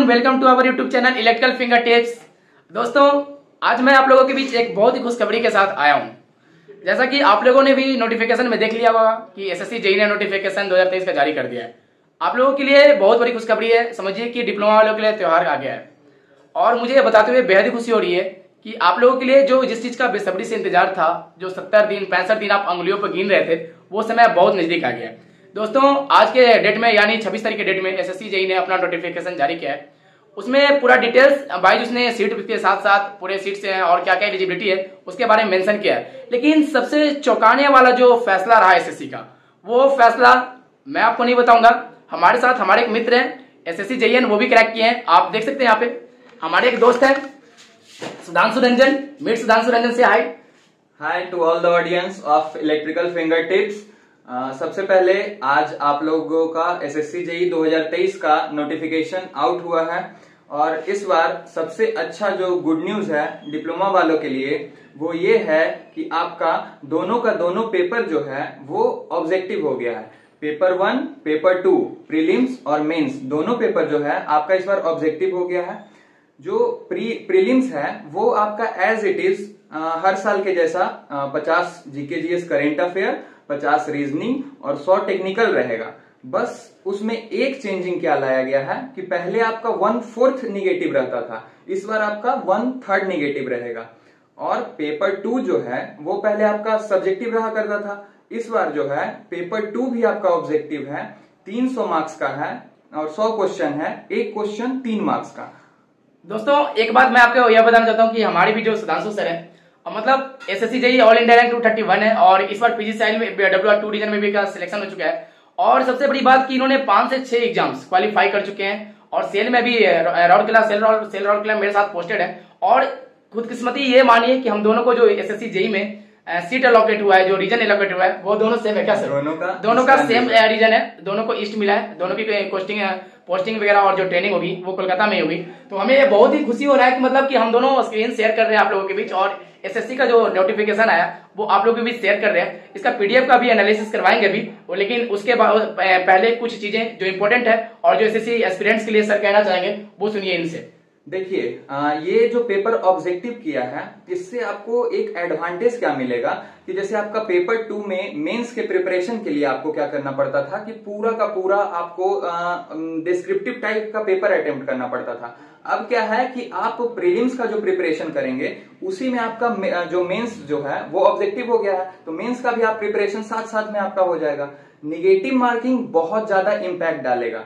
Welcome to our YouTube channel electrical finger tips. दोस्तों, आज मैं आप लोगों के बीच एक बहुत ही खुशखबरी के साथ आया हूं। जैसा कि आप लोगों ने भी नोटिफिकेशन में देख लिया होगा कि एसएससी जेईई ने नोटिफिकेशन 2023 का जारी कर दिया है। आप लोगों के लिए बहुत बड़ी खुशखबरी है। समझिए कि डिप्लोमा वालों के लिए त्यौहार आ गया है और मुझे बताते हुए बेहद ही खुशी हो रही है कि आप लोगों के लिए जो जिस चीज का बेसब्री से इंतजार था, जो 70 दिन 65 दिन आप अंगुलियों पर गिन रहे थे, वो समय बहुत नजदीक आ गया है। दोस्तों, आज के डेट में यानी 26 तारीख के डेट में एसएससी जेईई ने अपना नोटिफिकेशन जारी किया है। उसमें पूरा डिटेल्स वाइज उसने सीट के साथ साथ पूरे सीट से और क्या क्या एलिजिबिलिटी है उसके बारे में मेंशन किया है। लेकिन सबसे चौंकाने वाला जो फैसला रहा एसएससी का, वो फैसला मैं आपको नहीं बताऊंगा। हमारे साथ हमारे एक मित्र हैं एसएससी जेईई, वो भी क्रैक किए हैं। आप देख सकते हैं यहाँ पे हमारे एक दोस्त है सुधांशु रंजन। मीट सुधांशु रंजन से hi. Hi to all the audience of electrical finger tips. सबसे पहले आज आप लोगों का एसएससी जेईई 2023 का नोटिफिकेशन आउट हुआ है और इस बार सबसे अच्छा जो गुड न्यूज है डिप्लोमा वालों के लिए वो ये है कि आपका दोनों पेपर जो है वो ऑब्जेक्टिव हो गया है। पेपर 1, पेपर 2, प्रीलिम्स और मेंस दोनों पेपर जो है आपका इस बार ऑब्जेक्टिव हो गया है। जो प्रीलिम्स है वो आपका एज इट इज हर साल के जैसा 50 GK GS current affair, 50 reasoning और 100 टेक्निकल रहेगा। बस उसमें एक चेंजिंग क्या लाया गया है कि पहले आपका 1/4 निगेटिव रहता था, इस बार आपका 1/3 निगेटिव रहेगा। और पेपर 2 जो है वो पहले आपका सब्जेक्टिव रहा करता था, इस बार जो है पेपर 2 भी आपका ऑब्जेक्टिव है। 300 मार्क्स का है और 100 क्वेश्चन है, एक क्वेश्चन 3 मार्क्स का। दोस्तों, एक बात मैं आपको यह बताना चाहता हूँ कि हमारी भी जो सुधांशु सर है, मतलब SSC JEE all India rank 231 है और इस बार पीजीसीएल में WR2 डिवीजन में भी का सिलेक्शन हो चुका है। और सबसे बड़ी बात कि इन्होंने 5 से 6 एग्जाम्स क्वालिफाई कर चुके हैं और सेल में भी राउरकेला मेरे साथ पोस्टेड है। और खुदकिस्मती ये मानिए कि हम दोनों को जो एसएससी जेईई में सीट अलॉकेट हुआ है, जो रीजन अलॉकेट हुआ है, वो दोनों सेम है। क्या सर? दोनों का सेम रीजन है, दोनों को ईस्ट मिला है। दोनों की पोस्टिंग वगैरह और जो ट्रेनिंग होगी वो कोलकाता में होगी। तो हमें बहुत ही खुशी हो रहा है कि मतलब कि हम दोनों स्क्रीन शेयर कर रहे हैं आप लोगों के बीच और एसएससी का जो नोटिफिकेशन आया वो आप लोगों के बीच शेयर कर रहे हैं। इसका पीडीएफ का भी एनालिसिस करवाएंगे अभी, लेकिन उसके बाद पहले कुछ चीजें जो इंपॉर्टेंट है और जो एसएससी एस्पिरेंट्स के लिए सर कहना चाहेंगे वो सुनिए इनसे। देखिए, ये जो पेपर ऑब्जेक्टिव किया है इससे आपको एक एडवांटेज क्या मिलेगा कि जैसे आपका पेपर 2 में मेंस के प्रिपरेशन के लिए आपको क्या करना पड़ता था कि पूरा का पूरा आपको डिस्क्रिप्टिव टाइप का पेपर अटेम्प्ट करना पड़ता था। अब क्या है कि आप प्रीलिम्स का जो प्रिपरेशन करेंगे उसी में आपका जो मेंस जो है वो ऑब्जेक्टिव हो गया है, तो मेंस का भी आप प्रिपरेशन साथ साथ में आपका हो जाएगा। निगेटिव मार्किंग बहुत ज्यादा इंपैक्ट डालेगा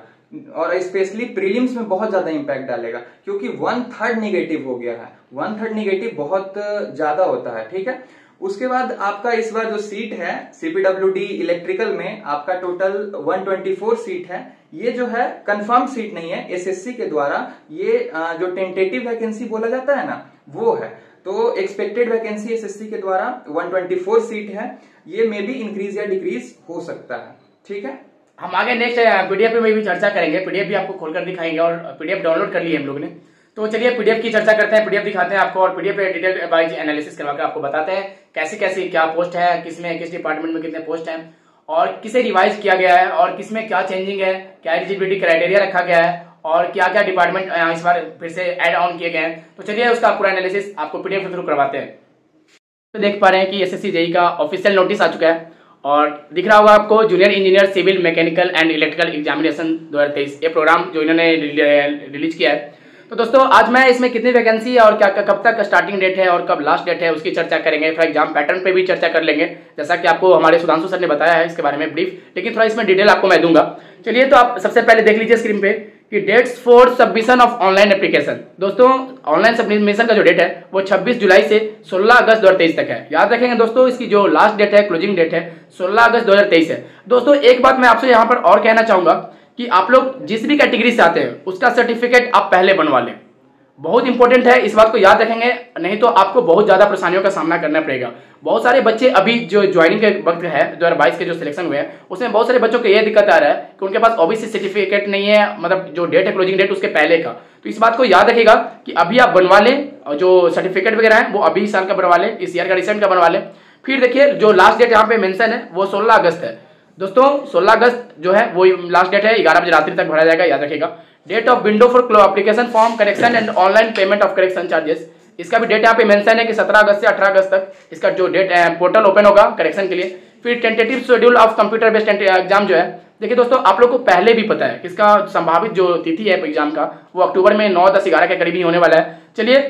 और स्पेशली प्रीलिम्स में बहुत ज्यादा इंपैक्ट डालेगा क्योंकि 1/3 निगेटिव हो गया है। 1/3 निगेटिव बहुत ज्यादा होता है, ठीक है। उसके बाद आपका इस बार जो सीट है सीपीडब्ल्यूडी इलेक्ट्रिकल में आपका टोटल 124 सीट है। ये जो है कंफर्म सीट नहीं है, एसएससी के द्वारा ये जो टेंटेटिव वैकेंसी बोला जाता है ना वो है। तो एक्सपेक्टेड वैकेंसी एसएससी के द्वारा 124 सीट है। ये मे बी इंक्रीज या डिक्रीज हो सकता है, ठीक है। हम आगे नेक्स्ट पीडीएफ में भी चर्चा करेंगे, पीडीएफ भी आपको खोलकर दिखाएंगे और पीडीएफ डाउनलोड कर लिए हम लोगों ने। तो चलिए पीडीएफ की चर्चा करते हैं, पीडीएफ दिखाते हैं आपको और पीडीएफ पे डिटेल वाइज एनालिसिस करवाकर आपको बताते हैं कैसे क्या पोस्ट है, किस डिपार्टमेंट में कितने पोस्ट हैं और किसे रिवाइज किया गया है और किसमें क्या चेंजिंग है, क्या एलिजिबिलिटी क्राइटेरिया रखा गया है और क्या क्या डिपार्टमेंट इस बार फिर से एड ऑन किए गए हैं। तो चलिए उसका पूरा एनालिसिस आपको पीडीएफ के थ्रू करवाते हैं। तो देख पा रहे हैं कि एसएससी जेईई का ऑफिशियल नोटिस आ चुका है और दिख रहा होगा आपको junior engineer civil mechanical and electrical examination 2023 ये प्रोग्राम जो इन्होंने रिलीज किया है। तो दोस्तों, आज मैं इसमें कितनी वैकेंसी है और क्या कब तक स्टार्टिंग डेट है और कब लास्ट डेट है उसकी चर्चा करेंगे। थोड़ा एग्जाम पैटर्न पे भी चर्चा कर लेंगे, जैसा कि आपको हमारे सुधांशु सर ने बताया है इसके बारे में ब्रीफ, लेकिन थोड़ा इसमें डिटेल आपको मैं दूंगा। चलिए, तो आप सबसे पहले देख लीजिए स्क्रीन पे कि dates for submission of online application. दोस्तों, ऑनलाइन सबमिशन का जो डेट है वो 26 जुलाई से 16 अगस्त 2023 तक है। याद रखेंगे दोस्तों, इसकी जो लास्ट डेट है, क्लोजिंग डेट है 16 अगस्त 2023 है। दोस्तों, एक बात मैं आपसे यहाँ पर और कहना चाहूंगा कि आप लोग जिस भी कैटेगरी से आते हैं उसका सर्टिफिकेट आप पहले बनवा लें, बहुत इंपॉर्टेंट है। इस बात को याद रखेंगे, नहीं तो आपको बहुत ज्यादा परेशानियों का सामना करना पड़ेगा। बहुत सारे बच्चे अभी जो ज्वाइनिंग के वक्त है 2022 के जो सिलेक्शन हुए हैं उसमें बहुत सारे बच्चों को यह दिक्कत आ रहा है कि उनके पास ओबीसी सर्टिफिकेट नहीं है, मतलब जो डेट है क्लोजिंग डेट उसके पहले का। तो इस बात को याद रखिएगा कि अभी आप बनवा लें और जो सर्टिफिकेट वगैरह है वो अभी इस साल का बनवा लें, इस ईयर का रिसेंट का बनवा लें। फिर देखिए जो लास्ट डेट यहाँ पे मेंशन है वो 16 अगस्त है दोस्तों 16 अगस्त जो है वो लास्ट डेट है, 11 बजे रात्रि तक भरा जाएगा, याद रखिएगा। Date of window for application form correction and online payment of correction charges, इसका भी डेट यहाँ पे मेंशन है कि 17 अगस्त से 18 अगस्त तक इसका जो डेट पोर्टल ओपन होगा करेक्शन के लिए। फिर tentative schedule of computer based exam जो है, देखिए दोस्तों आप लोग को पहले भी पता है कि इसका संभावित जो तिथि है एग्जाम का वो अक्टूबर में 9, 10, 11 के करीब ही होने वाला है। चलिए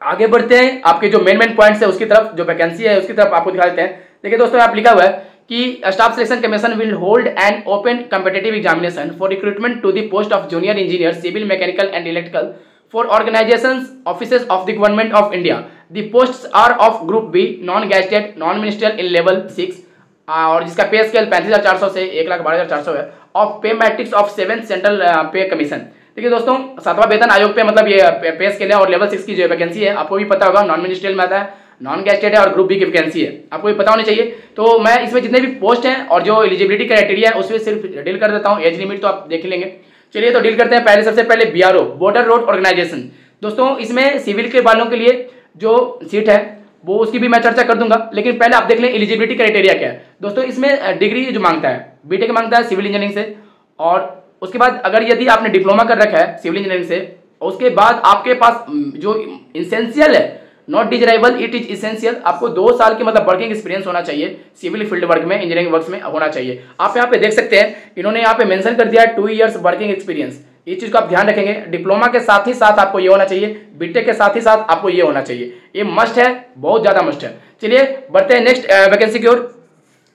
आगे बढ़ते हैं, आपके जो मेन पॉइंट्स है उसकी तरफ, जो वैकेंसी है उसकी तरफ आपको दिखा देते हैं। देखिए दोस्तों यहाँ लिखा हुआ है कि staff selection commission will hold an open competitive examination for recruitment to the post of junior engineer civil mechanical and electrical for organisations offices of the government of India. The posts are of group B, non gazetted, non ministerial in level 6 और जिसका पे scale 35,400 से 1,12,400 है, of पे matrix of 7th central पे commission. देखिए दोस्तों 7वां वेतन आयोग पे मतलब ये पे स्केल है और लेवल 6 की जो वैकेंसी है आपको भी पता होगा, नॉन मिनिस्ट्रियल में आता है, नॉन गैजेटेड है और ग्रुप बी की वैकेंसी है, आपको भी पता होनी चाहिए। तो मैं इसमें जितने भी पोस्ट हैं और जो एलिजिबिलिटी क्राइटेरिया है उसमें सिर्फ डील कर देता हूँ, एज लिमिट तो आप देख लेंगे। चलिए तो डील करते हैं पहले, सबसे पहले बीआरओ बॉर्डर रोड ऑर्गेनाइजेशन। दोस्तों इसमें सिविल के वालों के लिए जो सीट है वो उसकी भी मैं चर्चा कर दूंगा, लेकिन पहले आप देख लें एलिजिबिलिटी क्राइटेरिया क्या है। दोस्तों इसमें डिग्री जो मांगता है बीटेक मांगता है सिविल इंजीनियरिंग से, और उसके बाद अगर यदि आपने डिप्लोमा कर रखा है सिविल इंजीनियरिंग से, उसके बाद आपके पास जो इसेंशियल है, नॉट डिजराइबल, इट इज इसेंशियल, आपको 2 साल की मतलब वर्किंग एक्सपीरियंस होना चाहिए सिविल फील्ड वर्क में, इंजीनियरिंग वर्क्स में होना चाहिए। आप यहाँ पे देख सकते हैं इन्होंने यहाँ पे मेंशन कर दिया है 2 years वर्किंग एक्सपीरियंस। इस चीज को आप ध्यान रखेंगे, डिप्लोमा के साथ ही साथ आपको ये होना चाहिए, बीटेक के साथ ही साथ आपको ये होना चाहिए, ये मस्ट है, बहुत ज्यादा मस्ट है। चलिए बढ़ते हैं नेक्स्ट वैकेंसी की ओर,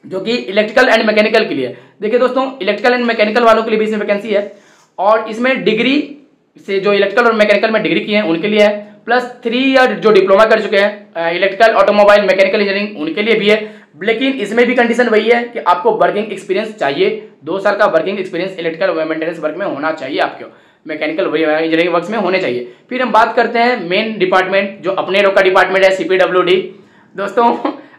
जो कि इलेक्ट्रिकल एंड मैकेनिकल के लिए। देखिए दोस्तों इलेक्ट्रिकल एंड मैकेनिकल वालों के लिए भी इसमें वैकेंसी है, और इसमें डिग्री से जो इलेक्ट्रिकल और मैकेनिकल में डिग्री की है उनके लिए है, प्लस 3 year जो डिप्लोमा कर चुके हैं इलेक्ट्रिकल, ऑटोमोबाइल, मैकेनिकल इंजीनियरिंग उनके लिए भी है। लेकिन इसमें भी कंडीशन वही है कि आपको वर्किंग एक्सपीरियंस चाहिए, 2 साल का working experience electrical maintenance work में होना चाहिए, आपको मैकेनिकल इंजीनियरिंग वर्क्स में होने चाहिए। फिर हम बात करते हैं मेन डिपार्टमेंट, जो अपने लोग का डिपार्टमेंट है सीपीडब्ल्यूडी। दोस्तों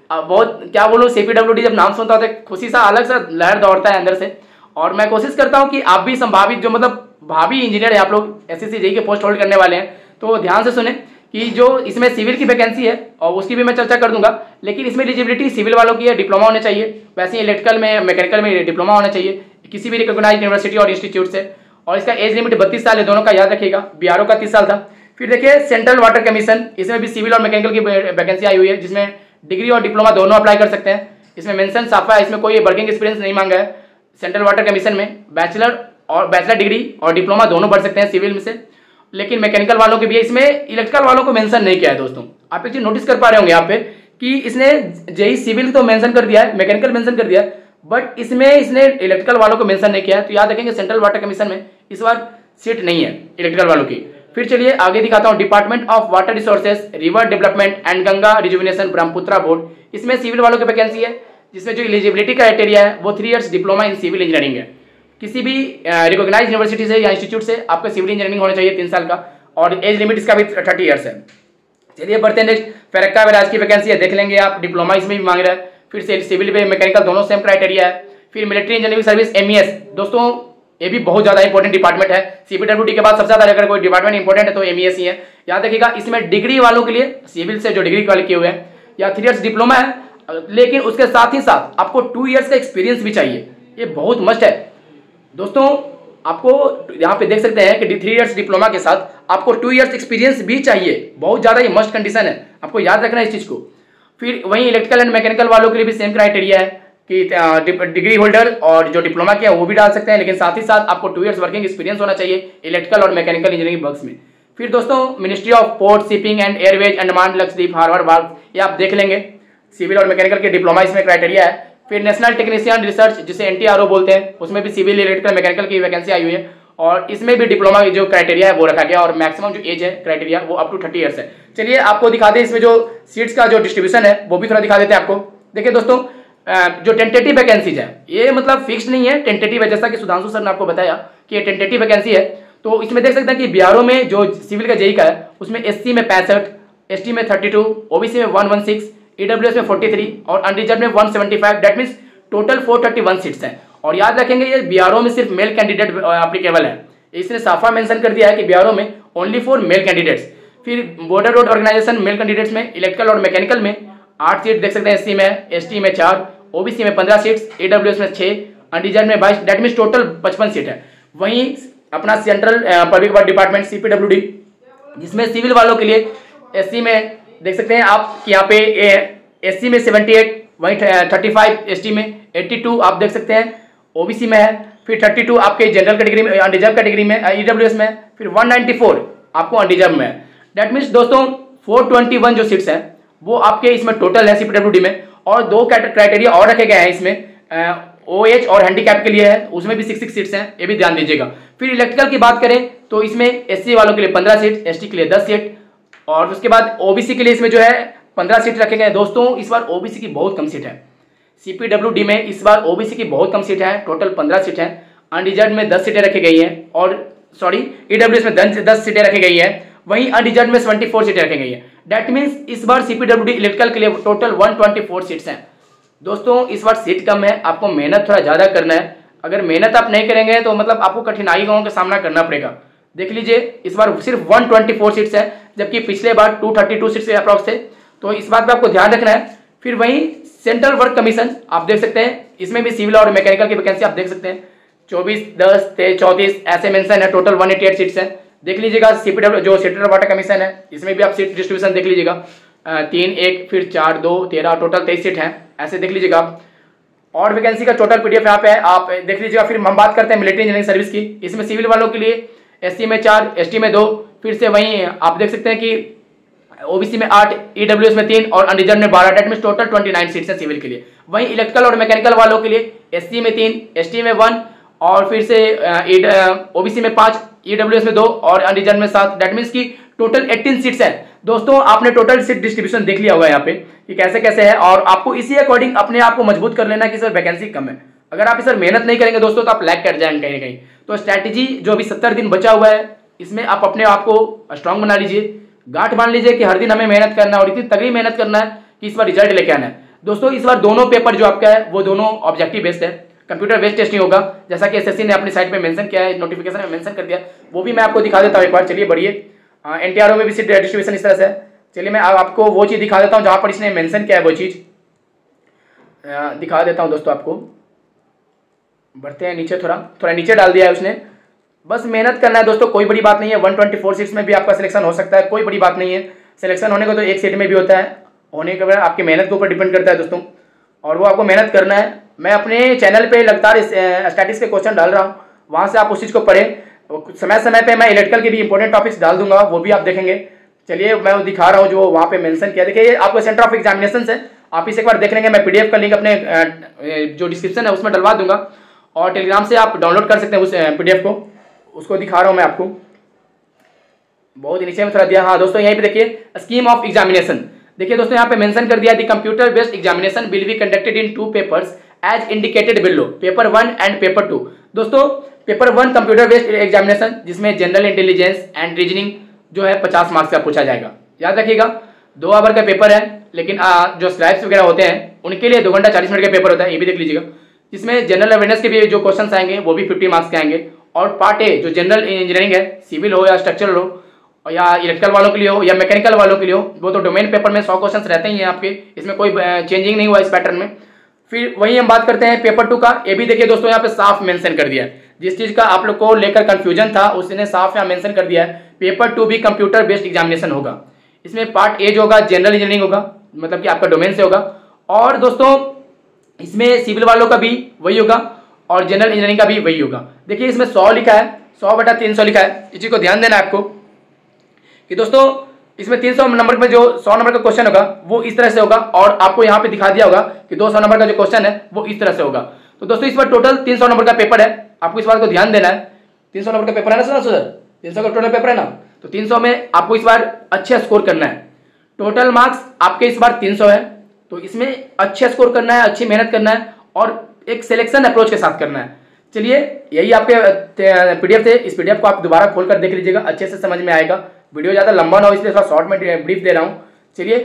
बहुत क्या बोलूं, सीपीडब्ल्यूडी जब नाम सुनता है तो खुशी सा अलग सा लहर दौड़ता है अंदर से, और मैं कोशिश करता हूं कि आप भी संभावित जो मतलब भावी इंजीनियर है, आप लोग एसएससी जेईई के पोस्ट होल्ड करने वाले हैं, तो ध्यान से सुने कि जो इसमें सिविल की वैकेंसी है और उसकी भी मैं चर्चा कर दूंगा, लेकिन इसमें एलिजिबिलिटी सिविल वालों की है, डिप्लोमा होने चाहिए, वैसे ही इलेक्ट्रिकल में मैकेनिकल में डिप्लोमा होना चाहिए किसी भी रिकॉग्नाइज्ड यूनिवर्सिटी और इंस्टीट्यूट से, और इसका एज लिमिट 32 साल है, दोनों का याद रखिएगा, बीआरओ का 30 साल था। फिर देखिए सेंट्रल वाटर कमीशन, इसमें भी सिविल और मैकेनिकल की वैकेंसी आई हुई है, जिसमें डिग्री और डिप्लोमा दोनों अप्लाई कर सकते हैं। इसमें मेंशन साफा है, इसमें कोई वर्किंग एक्सपीरियंस नहीं मांगा है। सेंट्रल वाटर कमीशन में बैचलर डिग्री और डिप्लोमा दोनों बढ़ सकते हैं सिविल में से, लेकिन मैकेनिकल वालों के भी, इसमें इलेक्ट्रिकल वालों को मेंशन नहीं किया है। दोस्तों आप एक चीज नोटिस कर पा रहे होंगे यहाँ पे कि इसने जेई सिविल तो मेंशन कर दिया है, मैकेनिकल मेंशन कर दिया है, बट इसमें इसने इलेक्ट्रिकल वालों को मेंशन नहीं किया है। तो याद रखेंगे सेंट्रल वाटर कमीशन में इस बार सीट नहीं है इलेक्ट्रिकल वालों की। फिर चलिए आगे दिखाता हूँ, department of water resources, river development and Ganga rejuvenation Brahmaputra board, इसमें सिविल वालों की वैकेंसी है, जिसमें जो एलिजिबिलिटी क्राइटेरिया है वो 3 years diploma in civil engineering है। किसी भी रिकॉग्नाइज्ड यूनिवर्सिटी से या इंस्टीट्यूट से आपका सिविल इंजीनियरिंग होना चाहिए 3 साल का, और एज लिमिट इसका भी 30 years है। चलिए बढ़ते हैं नेक्स्ट, फरक्का विराज की वैकेंसी है, देख लेंगे आप, डिप्लोमा इसमें भी मांग रहा है, फिर से सिविल पे मैकेनिकल दोनों सेम क्राइटेरिया है। फिर मिलिट्री इंजीनियरिंग सर्विस MES, दोस्तों ये भी बहुत ज्यादा इंपॉर्टेंट डिपार्टमेंट है, सीपीडब्ल्यूडी के बाद सबसे ज्यादा अगर कोई डिपार्टमेंट इंपॉर्टेंट है तो MES ही है। याद रखिएगा इसमें डिग्री वालों के लिए, सिविल से जो डिग्री वाले किए हुए हैं, या 3 years डिप्लोमा है, लेकिन उसके साथ ही साथ आपको 2 years का एक्सपीरियंस भी चाहिए, ये बहुत मस्ट है। दोस्तों आपको यहाँ पे देख सकते हैं कि 3 years डिप्लोमा के साथ आपको 2 years एक्सपीरियंस भी चाहिए, बहुत ज्यादा ये मस्ट कंडीशन है, आपको याद रखना है इस चीज को। फिर वहीं इलेक्ट्रिकल एंड मैकेनिकल वालों के लिए भी सेम क्राइटेरिया है कि डिग्री होल्डर और जो डिप्लोमा किया वो भी डाल सकते हैं, लेकिन साथ ही साथ आपको 2 years वर्किंग एक्सपीरियंस होना चाहिए इलेक्ट्रिकल और मैकेनिकल इंजीनियरिंग वर्क्स में। फिर दोस्तों ministry of port shipping and airways Andaman Lakshadweep harbour work, ये आप देख लेंगे, सिविल और मैकेनिकल के डिप्लोमा इसमें क्राइटेरिया है। फिर नेशनल टेक्नीशियन रिसर्च, जिसे NTRO बोलते हैं, उसमें भी सिविल इलेक्ट्रिकल मैकेनिकल की वैकेंसी आई हुई है, और इसमें भी डिप्लोमा की जो क्राइटेरिया है वो रखा गया, और मैक्सिमम जो एज है क्राइटेरिया वो अप टू 30 years है। चलिए आपको दिखा दें इसमें जो सीट्स का जो डिस्ट्रीब्यूशन है वो भी थोड़ा दिखा देते हैं आपको। देखिए दोस्तों जो टेंटेटिव वैकेंसीज है ये मतलब फिक्स नहीं है, टेंटेटिव है, जैसा कि सुधांशु सर ने आपको बताया कि ये टेंटेटिव वैकेंसी है। तो इसमें देख सकते हैं कि बीआरओ में जो सिविल का जेई का है उसमें SC में 65, ST में 32, OBC में 116, EWS में 43 और अनरिजर्व में 175, दैट मीन्स टोटल 431 सीट्स हैं। और याद रखेंगे ये बीआरओ में सिर्फ मेल कैंडिडेट एप्लीकेबल है, इसने साफा मेंशन कर दिया है कि बीआरओ में ओनली फॉर मेल कैंडिडेट्स। फिर border road organisation male candidates में इलेक्ट्रिकल और मैकेनिकल में 8 सीट देख सकते हैं, SC में, ST में 4, ओबीसी में 15 सीट्स, ईडब्ल्यूएस में 6, अनरिजर्व में 22, दैट मीन्स टोटल 55 सीट है। वहीं अपना central public work department CPWD, जिसमें सिविल वालों के लिए एससी में देख सकते हैं आप कि यहाँ पे एससी में 78, वहीं 35 एसटी में, 82 आप देख सकते हैं ओबीसी में है, फिर 32 आपके जनरल कैटेगरी में, अनरिजर्व कैटेगरी में ईडब्ल्यूएस में, फिर 194 आपको अनरिजर्व में है। दैट मीन्स दोस्तों 421 जो सीट्स हैं वो आपके इसमें टोटल है सीपीडब्ल्यूडी में, और 2 क्राइटेरिया और रखे गए हैं इसमें, ओएच और हैंडीकैप के लिए है, उसमें भी 6 सीट्स हैं, ये भी ध्यान दीजिएगा। फिर इलेक्ट्रिकल की बात करें तो इसमें एससी वालों के लिए 15 सीट, एसटी के लिए 10 सीट, और उसके बाद ओबीसी के लिए इसमें जो है 15 सीट रखे गए। दोस्तों इस बार ओबीसी की बहुत कम सीट है, सीपीडब्ल्यूडी में इस बार ओबीसी की बहुत कम सीट है, टोटल 15 सीट है। अनरिजर्व में 10 सीटें रखी गई हैं, और सॉरी ईडब्ल्यूएस में 10 सीटें रखी गई है, वहीं अनरिजर्व में 74 सीटें रखी गई है। दैट मीन्स इस बार सीपीडब्ल्यूडी इलेक्ट्रिकल के लिए टोटल 124 सीट्स हैं। दोस्तों इस बार सीट कम है, आपको मेहनत थोड़ा ज़्यादा करना है। अगर मेहनत आप नहीं करेंगे तो मतलब आपको कठिनाइयों का सामना करना पड़ेगा। देख लीजिए इस बार सिर्फ 124 सीट्स है, जबकि पिछले बार 232 सीट्स अप्रॉक्स थे, तो इस बात पे आपको ध्यान रखना है। फिर वहीं सेंट्रल वर्क कमीशन आप देख सकते हैं, इसमें भी सिविल और मैकेनिकल की वैकेंसी आप देख सकते हैं, 24, 10, 23, 34 ऐसे मेंशन है, टोटल 188 सीट्स हैं। देख लीजिएगा सीपीडब्ल्यू जो सेंट्रल वाटर कमीशन है, इसमें भी आप सीट डिस्ट्रीब्यूशन देख लीजिएगा, 3, 1, फिर 4, 2, 13, टोटल 23 सीट हैं, ऐसे देख लीजिएगा आप। और वैकेंसी का टोटल पीडीएफ यहाँ पे है, आप देख लीजिएगा। फिर हम बात करते हैं मिलिट्री इंजीनियरिंग सर्विस की, इसमें सिविल वालों के लिए एससी में 4, एसटी में 2, फिर से वहीं आप देख सकते हैं कि ओबीसी में 8, ईडब्ल्यूएस में 3 और अनरिजर्व में 12, डेट मीन टोटल 29 सीट्स हैं सिविल के लिए। वहीं इलेक्ट्रिकल और मैकेनिकल वालों के लिए एससी में 3, एसटी में 1 और फिर से ओबीसी में 5, ईडब्ल्यूएस में 2 और अनरिजर्व में 7, डेट मीन्स की टोटल 18 सीट्स हैं। दोस्तों आपने टोटल सीट डिस्ट्रीब्यूशन देख लिया होगा यहाँ पे कि कैसे कैसे है, और आपको इसी अकॉर्डिंग अपने आप को मजबूत कर लेना कि सर वैकेंसी कम है। अगर आप इस पर मेहनत नहीं करेंगे दोस्तों तो आप लैग कर जाएंगे कहीं ना कहीं। तो स्ट्रैटेजी जो अभी 70 दिन बचा हुआ है, इसमें आप अपने आप को स्ट्रांग बना लीजिए, गांठ बांध लीजिए कि हर दिन हमें मेहनत करना है और इतनी तगड़ी मेहनत करना है कि इस बार रिजल्ट लेके आना है। दोस्तों इस बार दोनों पेपर जो आपका है वो दोनों ऑब्जेक्टिव बेस्ड है, कंप्यूटर बेस्ड टेस्टिंग होगा, जैसा कि एसएससी ने अपनी साइट पे मेंशन किया है, नोटिफिकेशन में मेंशन कर दिया, वो भी मैं आपको दिखा देता हूँ एक बार। चलिए बढ़िए, एनटीआरओ में भी सीट डिस्ट्रीब्यूशन इस तरह से है। चलिए मैं आपको वो चीज़ दिखा देता हूँ जहाँ पर इसने मेंशन किया है, वो चीज़ दिखा देता हूँ दोस्तों आपको। बढ़ते हैं नीचे, थोड़ा नीचे डाल दिया है उसने। बस मेहनत करना है दोस्तों, कोई बड़ी बात नहीं है। 124 सीट्स में भी आपका सिलेक्शन हो सकता है, कोई बड़ी बात नहीं है। सिलेक्शन होने को तो एक सीट में भी होता है, होने के बाद आपकी मेहनत के ऊपर डिपेंड करता है दोस्तों, और वो आपको मेहनत करना है। मैं अपने चैनल पे लगातार स्टैटिस्टिक्स के क्वेश्चन डाल रहा हूँ, वहाँ से आप उस चीज़ को पढ़ें। समय समय पे मैं इलेक्ट्रिकल के भी इंपॉर्टेंट टॉपिक्स डाल दूंगा, वो भी आप देखेंगे। चलिए मैं वो दिखा रहा हूँ जो वहाँ पे मेंशन किया। देखिए आपको सेंटर ऑफ एग्जामिनेशन है, आप इसे एक बार देख लेंगे। मैं पीडीएफ का लिंक अपने जो डिस्क्रिप्शन है उसमें डलवा दूंगा, और टेलीग्राम से आप डाउनलोड कर सकते हैं उस पीडीएफ को। उसको दिखा रहा हूँ मैं आपको, बहुत नीचे में थोड़ा दिया। हाँ दोस्तों यहीं पे देखिए स्कीम ऑफ एग्जामिनेशन। देखिए दोस्तों यहाँ पे मेंशन कर दिया the computer based examination will be conducted in 2 papers as indicated below, paper 1 and paper 2। दोस्तों पेपर 1 कंप्यूटर बेस्ड एग्जामिनेशन, जिसमें जनरल इंटेलिजेंस एंड रीजनिंग जो है 50 मार्क्स का पूछा जाएगा। याद रखिएगा 2 आवर का पेपर है, लेकिन जो स्लाइड्स वगैरह होते हैं उनके लिए 2 घंटा 40 मिनट का पेपर होता है, ये भी देख लीजिएगा। जिसमें जनरल अवेयरनेस के भी जो क्वेश्चन आएंगे वो भी 50 मार्क्स के आएंगे। और पार्ट ए जो जनरल इंजीनियरिंग है, सिविल हो या स्ट्रक्चरल हो या इलेक्ट्रिकल वालों के लिए हो या मैकेनिकल वालों के लिए हो, वो तो डोमेन पेपर में 100 क्वेश्चन रहते ही हैं आपके, इसमें कोई चेंजिंग नहीं हुआ इस पैटर्न में। फिर वही हम बात करते हैं पेपर 2 का। ये भी देखिए दोस्तों यहाँ पे साफ मेंशन कर दिया है, जिस चीज़ का आप लोग को लेकर कंफ्यूजन था उसने साफ यहाँ मेंशन कर दिया है, पेपर 2 भी कंप्यूटर बेस्ड एग्जामिनेशन होगा। इसमें पार्ट ए जो होगा जनरल इंजीनियरिंग होगा, मतलब कि आपका डोमेन से होगा। और दोस्तों इसमें सिविल वालों का भी वही होगा और जनरल इंजीनियरिंग का भी वही होगा। देखिए इसमें 100 लिखा है, 100/300 लिखा है। इस चीज़ को ध्यान देना है आपको कि दोस्तों इसमें 300 नंबर में जो 100 नंबर का क्वेश्चन होगा वो इस तरह से होगा, और आपको यहाँ पे दिखा दिया होगा कि 200 नंबर का जो क्वेश्चन है वो इस तरह से होगा। तो दोस्तों इस पर टोटल 300 नंबर का पेपर है, आपको इस बात को ध्यान देना है। 300 नंबर का पेपर है ना सर, 300 का टोटल पेपर है ना, तो 300 में आपको इस बार अच्छे स्कोर करना है। टोटल मार्क्स आपके इस बार 300 है, तो इसमें अच्छे स्कोर करना है, अच्छी मेहनत करना है और एक सिलेक्शन अप्रोच के साथ करना है। चलिए यही आपके पीडीएफ थे, इस पीडीएफ को आप दोबारा खोलकर देख लीजिएगा, अच्छे से समझ में आएगा। वीडियो ज़्यादा लंबा ना हो इसलिए थोड़ा शॉर्ट में ब्रीफ दे रहा हूँ। चलिए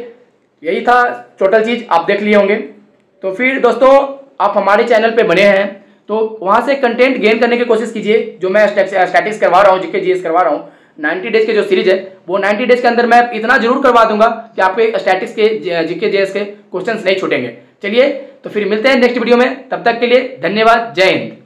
यही था टोटल चीज़, आप देख लिए होंगे। तो फिर दोस्तों आप हमारे चैनल पे बने हैं तो वहाँ से कंटेंट गेन करने की कोशिश कीजिए। जो मैं स्टैटिक्स करवा रहा हूँ, जीके जीएस करवा रहा हूँ, 90 डेज के जो सीरीज है वो 90 डेज के अंदर मैं इतना जरूर करवा दूंगा कि आपके स्टैटिक्स के जीके जीएस के क्वेश्चंस नहीं छूटेंगे। चलिए तो फिर मिलते हैं नेक्स्ट वीडियो में, तब तक के लिए धन्यवाद, जय हिंद।